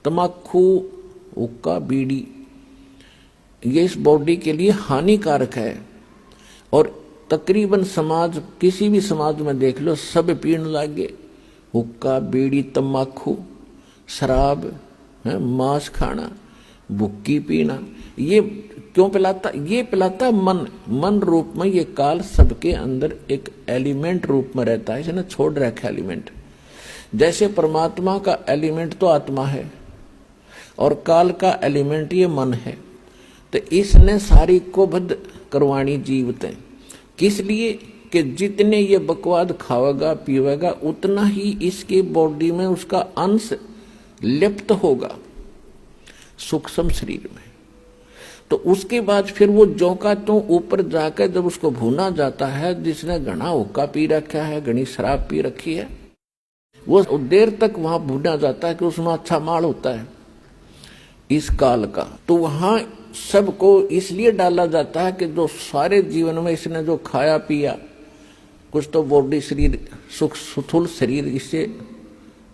तम्बाकू, हुक्का, बीड़ी, ये इस बॉडी के लिए हानिकारक है। और तकरीबन समाज, किसी भी समाज में देख लो, सब पीने लागे। हुक्का, बीड़ी, तम्बाकू, शराब, मांस खाना, भुक्की पीना। ये क्यों पिलाता? ये पिलाता मन रूप में। ये काल सबके अंदर एक एलिमेंट रूप में रहता है, इसने छोड़ रखा एलिमेंट। जैसे परमात्मा का एलिमेंट तो आत्मा है और काल का एलिमेंट ये मन है, तो इसने सारी को बद्ध करवाणी जीवते। किस लिए? कि जितने ये बकवाद खावेगा पीवेगा उतना ही इसके बॉडी में उसका अंश लिप्त होगा सूक्ष्म शरीर में। तो उसके बाद फिर वो जौका तो ऊपर जाकर जब उसको भूना जाता है, जिसने घना हुक्का पी रखा है, घनी शराब पी रखी है, वो देर तक वहां भूना जाता है कि उसमें अच्छा माल होता है इस काल का। तो वहां सबको इसलिए डाला जाता है कि जो सारे जीवन में इसने जो खाया पिया, कुछ तो बॉडी शरीर सुख सुथुल शरीर इससे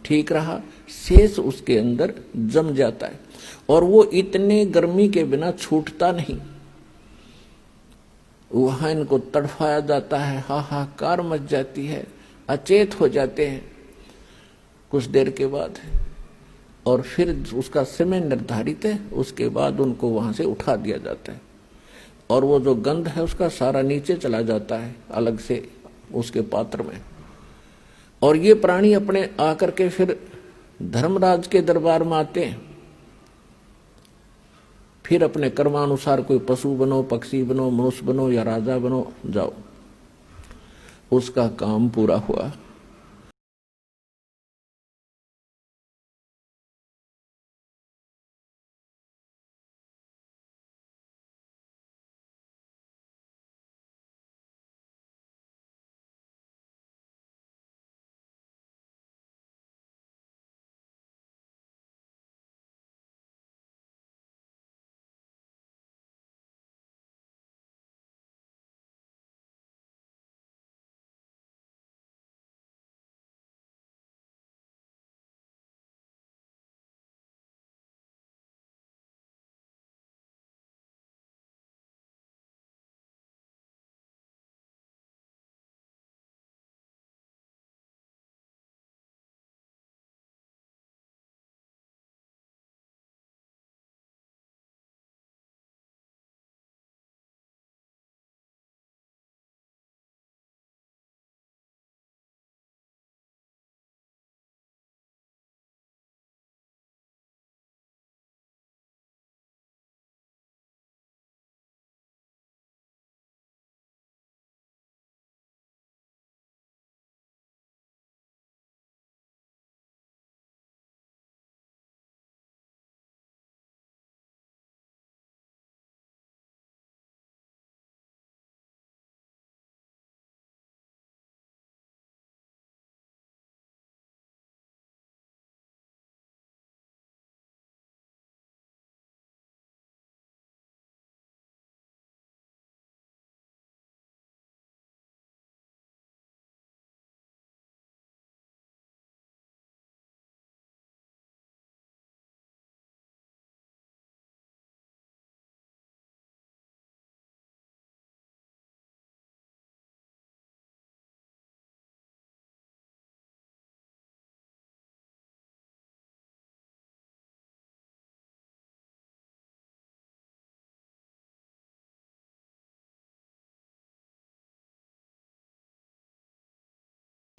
ठीक रहा, शेष उसके अंदर जम जाता है और वो इतने गर्मी के बिना छूटता नहीं। वहां इनको तड़फाया जाता है, हाहाकार मच जाती है, अचेत हो जाते हैं कुछ देर के बाद, और फिर उसका समय निर्धारित है, उसके बाद उनको वहां से उठा दिया जाता है और वो जो गंध है उसका सारा नीचे चला जाता है अलग से उसके पात्र में। और ये प्राणी अपने आकर के फिर धर्मराज के दरबार में आते हैं, फिर अपने कर्मानुसार कोई पशु बनो, पक्षी बनो, मनुष्य बनो या राजा बनो, जाओ, उसका काम पूरा हुआ।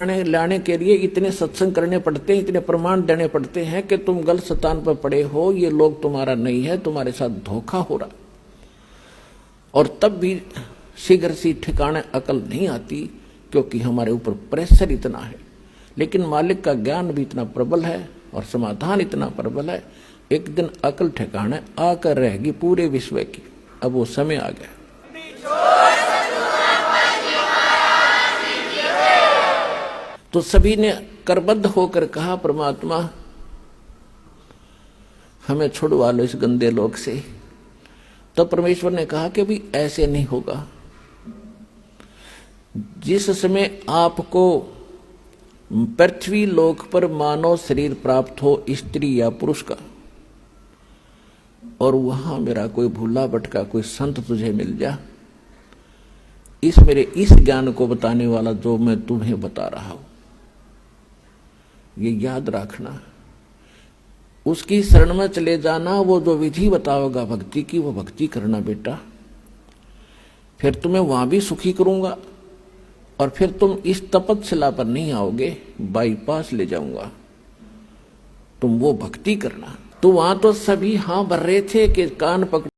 लाने के लिए इतने सत्संग करने पड़ते हैं, इतने प्रमाण देने पड़ते हैं कि तुम गलत स्थान पर पड़े हो, ये लोग तुम्हारा नहीं है, तुम्हारे साथ धोखा हो रहा। और तब भी शीघ्र सी ठिकाने अकल नहीं आती, क्योंकि हमारे ऊपर प्रेशर इतना है। लेकिन मालिक का ज्ञान भी इतना प्रबल है और समाधान इतना प्रबल है, एक दिन अकल ठिकाने आकर रहेगी पूरे विश्व की। अब वो समय आ गया। तो सभी ने करबद्ध होकर कहा, परमात्मा हमें छुड़वा लो इस गंदे लोक से। तो परमेश्वर ने कहा कि भी ऐसे नहीं होगा। जिस समय आपको पृथ्वी लोक पर मानव शरीर प्राप्त हो, स्त्री या पुरुष का, और वहां मेरा कोई भूला भटका कोई संत तुझे मिल जा, मेरे इस ज्ञान को बताने वाला जो मैं तुम्हें बता रहा हूं, ये याद रखना। उसकी शरण में चले जाना, वो जो विधि बताओगा भक्ति की, वो भक्ति करना बेटा। फिर तुम्हें वहां भी सुखी करूंगा, और फिर तुम इस तपस्या पर नहीं आओगे, बाईपास ले जाऊंगा, तुम वो भक्ति करना। तो वहां तो सभी हां भर रहे थे कि कान पकड़।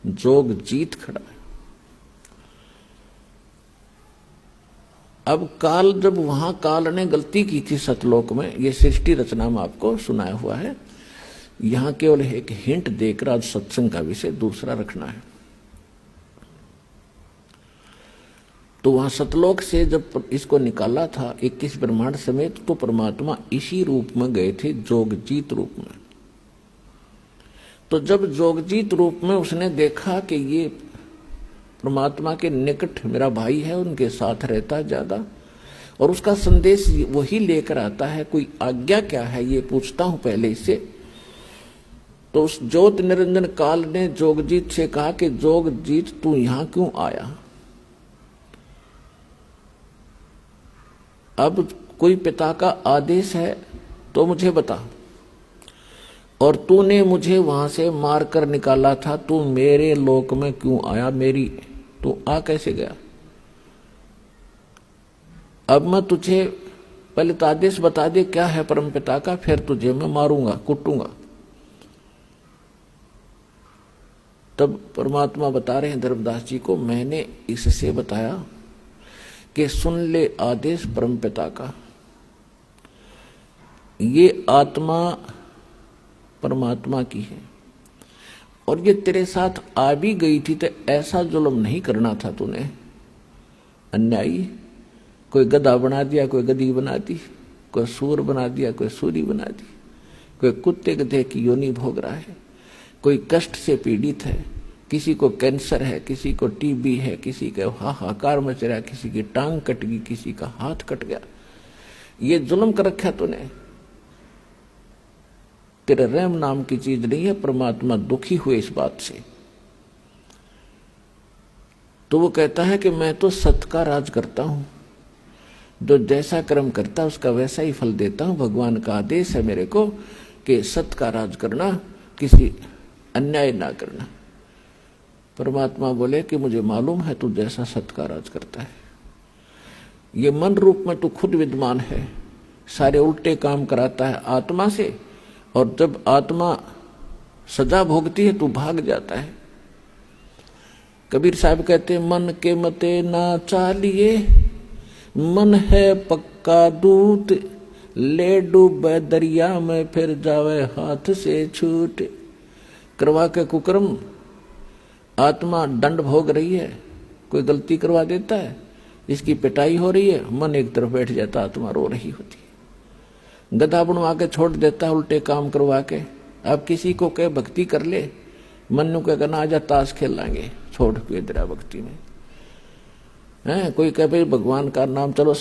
जोग जीत खड़ा है। अब काल, जब वहां काल ने गलती की थी सतलोक में, ये सृष्टि रचना में आपको सुनाया हुआ है, यहां केवल एक हिंट देकर आज सत्संग का विषय दूसरा रखना है। तो वहां सतलोक से जब इसको निकाला था 21 ब्रह्मांड समेत, तो परमात्मा इसी रूप में गए थे, जोगजीत रूप में। तो जब जोगजीत रूप में उसने देखा कि ये परमात्मा के निकट मेरा भाई है, उनके साथ रहता है ज्यादा, और उसका संदेश वही लेकर आता है, कोई आज्ञा क्या है ये पूछता हूं पहले इससे। तो उस ज्योत निरंजन काल ने जोगजीत से कहा कि जोगजीत तू यहां क्यों आया? अब कोई पिता का आदेश है तो मुझे बता, और तूने मुझे वहां से मार कर निकाला था, तू मेरे लोक में क्यों आया? मेरी तू आ कैसे गया? अब मैं तुझे पहले तो आदेश बता दे क्या है परम पिता का, फिर तुझे मैं मारूंगा, कुटूंगा। तब परमात्मा बता रहे हैं धर्मदास जी को, मैंने इससे बताया कि सुन ले आदेश परम पिता का, ये आत्मा परमात्मा की है और ये तेरे साथ आ भी गई थी तो ऐसा जुल्म नहीं करना था तूने। अन्यायी, कोई गधा बना दिया, कोई गधी बना दी, कोई सूर बना दिया, कोई सूरी बना दी, कोई कुत्ते गधे की योनि भोग रहा है, कोई कष्ट से पीड़ित है, किसी को कैंसर है, किसी को टीबी है, किसी का हाहाकार मच रहा है, किसी की टांग कट गई, किसी का हाथ कट गया। ये जुल्म कर रखा तूने। तेरे रहम नाम की चीज नहीं है। परमात्मा दुखी हुए इस बात से। तो वो कहता है कि मैं तो सत का राज करता हूं, जो जैसा कर्म करता है उसका वैसा ही फल देता हूं। भगवान का आदेश है मेरे को कि सत का राज करना, किसी अन्याय ना करना। परमात्मा बोले कि मुझे मालूम है तू जैसा सत का राज करता है। ये मन रूप में तू खुद विद्वान है, सारे उल्टे काम कराता है आत्मा से, और जब आत्मा सजा भोगती है तू भाग जाता है। कबीर साहब कहते मन के मते ना चालिए, मन है पक्का दूत, ले डूबे दरिया में फिर जावे हाथ से छूट। करवा के कुकर्म आत्मा दंड भोग रही है, कोई गलती करवा देता है, इसकी पिटाई हो रही है, मन एक तरफ बैठ जाता, आत्मा रो रही होती है। गधा बनवा के छोड़ देता है उल्टे काम करवा के। अब किसी को कहे भक्ति कर ले, मन नु कहे ना आजा ताश खेल लाएंगे, छोड़ के इधर भक्ति में है। कोई कहे भाई भगवान का नाम चलो